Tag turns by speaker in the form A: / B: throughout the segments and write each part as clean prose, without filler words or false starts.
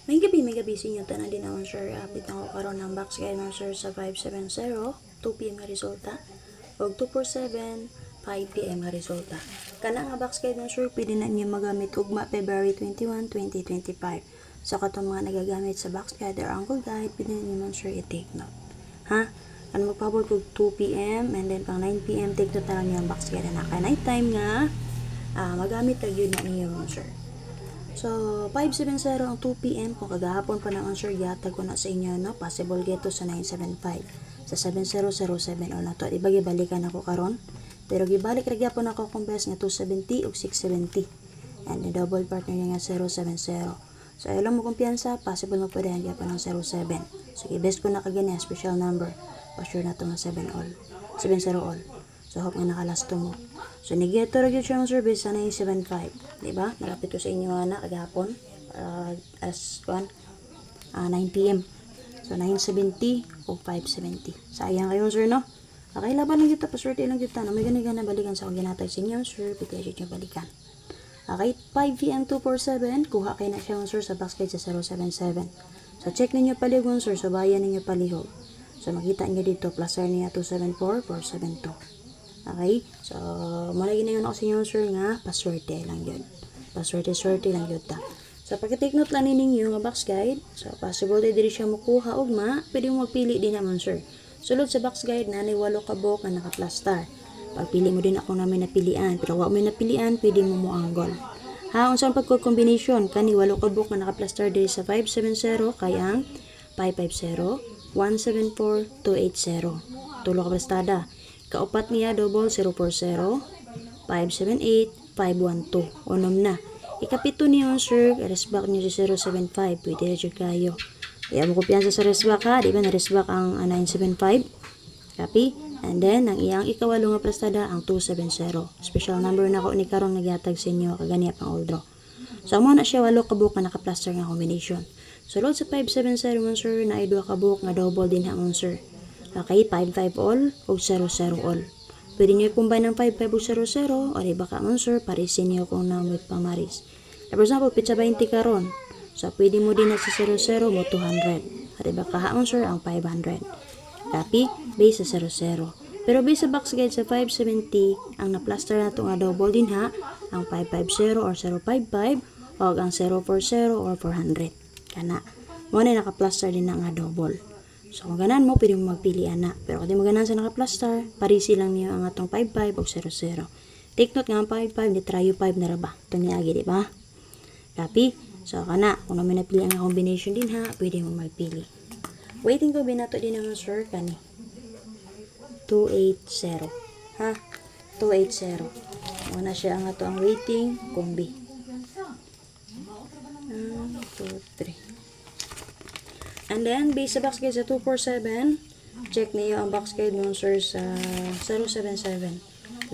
A: May gabi sinyo tanan din naman sir. Update na ko karon ng box guide naman sir sa 570, 2 PM nga resulta. O 247, 5 PM nga resulta. Kana nga box guide naman sir, pwede na niyo magamit ugma February 21, 2025. So katong mga nagagamit sa box guide or angle guide, pwede na niyo naman sir i-take note. Ha? Ano magpabot kog 2 PM and then pang 9 PM take note na lang niyo ang box guide na kay night time nga magamit lang yun na niyo naman sir. So, 570 ang 2 PM. Kung kagahapon pa naman sir, yatag ko na sa inyo, no? Possible geto sa 975. Sa 7007 o na to. Diba, gibalikan ako karon. Pero gibalik ragya po na ako kung best nga 270 o 670. And the double partner niya nga 070. So, ayaw lang mo kumpiyansa, possible mo pwede hanggang pa ng 07. So, i-best ko na kaganya, special number. Pa-sure na to nga 70 all. So, hope nga nakalasto mo. So, nigeto rin siya ng service sa 975. Diba? Nalapit ko sa inyo na kagahapon. 9 PM. So, 970 o 570. Sayang kayo, sir, no? Okay, laban lang kita. Paswerte lang kita. May ganyan balikan sa akong ginatay sa inyo, sir. Pagkaya siya balikan. Okay, 5 PM 247. Kuha kayo na siya, sir, sa box guide sa 077. So, check ninyo palihog, sir. So, bayan ninyo palihog. So, makita nyo dito. Placer niya 274, 472. Okay? So, malagi na yun ako sa inyo, sir, nga paswerte lang yun. Paswerte lang yun ta. So, pagka-take note lang ninyo nga box guide, so, possible tayo diri siya makuha ugma, pwede mo magpili din naman, sir. Sulod sa box guide na ni 8 kabok na naka-plastar. Pagpili mo din ako namin napilian, pero wag mo napilian, pwede mo mo angle. Ha, unsa ang pagko-combination kani 8 kabok na naka-plastar diri sa 570 kay ang 550, 174, 280. Tulo ka plastada. Kaupat niya double 040, 578, 512. Unom na. Ikapito niyo, sir, resback niyo si 075. Pwede na dyan kayo. Kaya mo kumpiyansa sa resback, ha? Di ba na resback ang 975? Copy? And then, ang iyang ikawalo nga prestada, ang 270. Special number na ko ni karong nagyatag sa inyo, kagani pang old draw. So, amo na siya 8 kabuk na naka-plaster nga combination. So, load sa 570 mo, sir, na ay 2 kabuk nga double din ha mo, sir. Okay, 55 all o 00 all. Pwede nyo i-combine ng 55 o 00 o di baka mo, sir, parisin nyo kung namit pamaris. For example, pizza 20 karon. So, pwede mo din na sa 00 mo 200. O di baka haon, sir, ang 500. Copy, base sa 00. Pero base sa box guide sa 570, ang na-plaster na ito nga double din ha, ang 550 or 055 o ang 040 or 400. Kana. Muna naka-plaster din na nga double. So, kung ganan mo, pwede mo magpilian na. Pero kung di mo ganan sa naka-plaster, parisi lang niyo ang atong 55 o 00. Take note nga ang 55, di try 5 na raba. Ito niagi, di ba? Copy? So, kana. Kung namin napili ang combination din ha, pwede mo magpili. Waiting ko, binato din naman, sir, kani. 280. Ha? 280. Muna siya ang ato ang waiting, kombi. 1, 2, 3. And then, base sa box guide sa 247, check niyo ang box guide mo, sir, sa 077.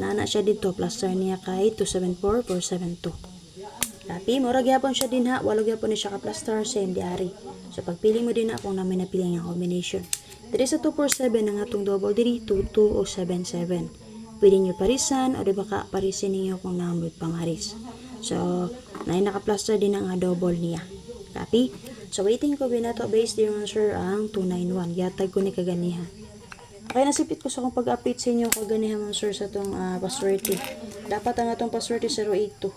A: Nana siya dito, plaster niya kay 274, 472. Tapi, mura gyapon siya din ha, walo gyapon ni siya ka-plaster, same diary. So, pagpili mo din na kung namin napili ang combination. Diri sa 247, ang atong double diri, 22 o 77. Pwede nyo parisan, o di baka parisin niyo kung namin pamaris. So, naka-plaster din ang double niya. Copy? So, waiting ko binato base din mo, sir, ang 291. Yatag ko ni kaganiha. Okay, nasipit ko sa kong pag-update sa inyo kaganiha mo, sir, sa itong password. Dapat ang atong password 082.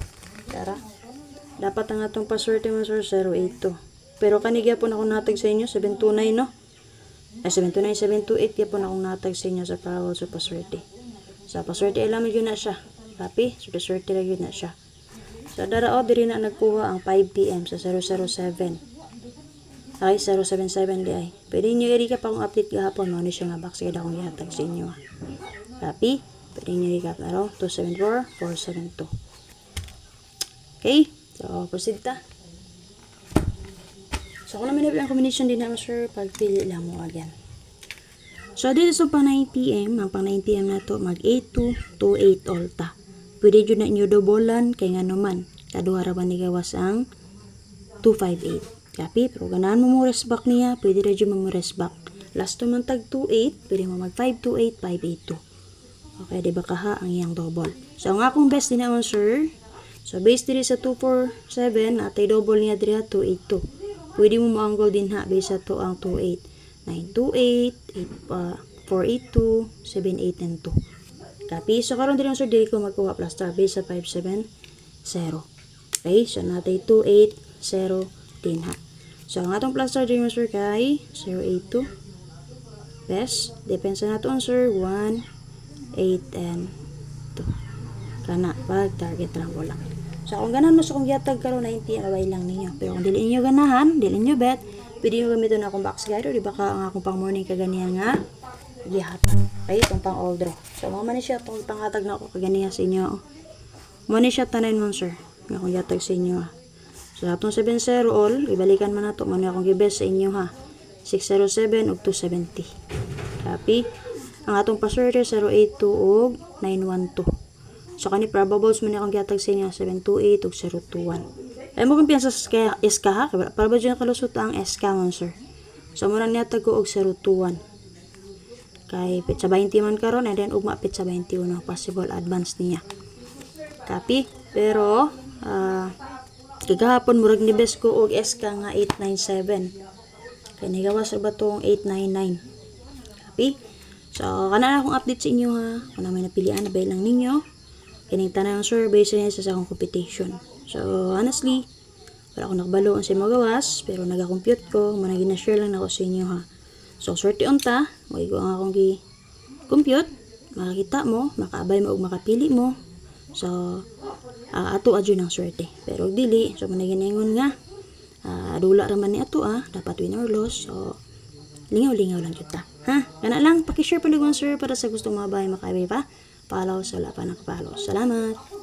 A: Tara. Dapat ang atong password mo, sir, 082. Pero kanigya po na akong natag sa inyo, 729, no? 729, 728, kaya po na akong natag sa inyo sa parallel sa password. Sa password, alam yun na siya. Copy? So, password lang yun na siya. So, darao, diri na nagkuha ang 5 PM sa 007. Ay, 077 di ay. Pwede nyo i-recap akong update gahapon. Ano siya nga box kaya akong ihatag sa inyo. Copy. Pwede nyo i-recap na ro. 274, 472. Okay. So, proceed ta. So, kung namin ang combination din naman, sir, pagpili lang mo again. So, dito sa pang 9 PM, ang pang 9 PM na to, mag-82, 28 all ta. Pwede dyan na inyo dobolan, kay nga naman, kaduha raban ni gawas ang 258. Copy, pero ganahan mo resback niya, pwede rin dyan mo resback. Last to man tag 28, pwede mo mag 528, 582. Okay, di ba kaha ang iyang double. So, ang akong best din naman, sir. So, base diri sa 247, atay double niya diri 282. pwede mo maanggol din ha based sa to ang 28 928 482 78 and 2. Copy. So karon din sir dili ko magkuha plus star based sa 570. Okay, so natay 280 din ha. So ang atong plus star din sir kay 082 best depends na to sir 1 8 and 2 kana pag target lang ko lang. So kung ganan mo sa kung gihatag karon 90 away lang ninyo, pero kung dili niyo ganahan, dili niyo bet, pwede niyo gamiton na akong box guide o di ba ka ang akong pang morning kaganiya nga gihatag. Okay, itong pang all draw. So mo man siya tong panghatag na ako kaganiya sa inyo. Mo ni siya tanan mo sir nga akong gihatag sa inyo. So atong 70 all ibalikan man nato man akong gibes sa inyo ha. 607 ug 270. Copy. Ang atong password 082 ug 912. So kani probables man akong gihatag sa inyo 728 ug 021. Ay mo kumpiyansa sa SK ha, para ba dyan kalusot ang SK man sir. So mo nang nihatag ko og 021. Kay pizza 20 man karon and then ugma pizza 21 possible advance niya. Copy. Pero kagahapon murag ni best ko og SK nga 897. Kay nigawas ra ba tong 899. Copy. So kana akong update sa inyo ha. Kung may napilian na ba lang ninyo. Kining tanang sir based sa akong computation. So honestly, wala akong nakabalo ang sa magawas, pero nagakompute ko, managing na-share lang ako sa inyo ha. So swerte unta, magigo ang akong gi-compute, makakita mo, makaabay mo ug makapili mo. So ato adyo ng swerte. Pero dili, so managing ingon nga, dula ra man ni ato dapat win or loss. So lingaw-lingaw lang kita. Ha? Kana lang, paki-share pa sir para sa gustong mabay makaabay pa. Follow sa wala pa nakapalo. Salamat!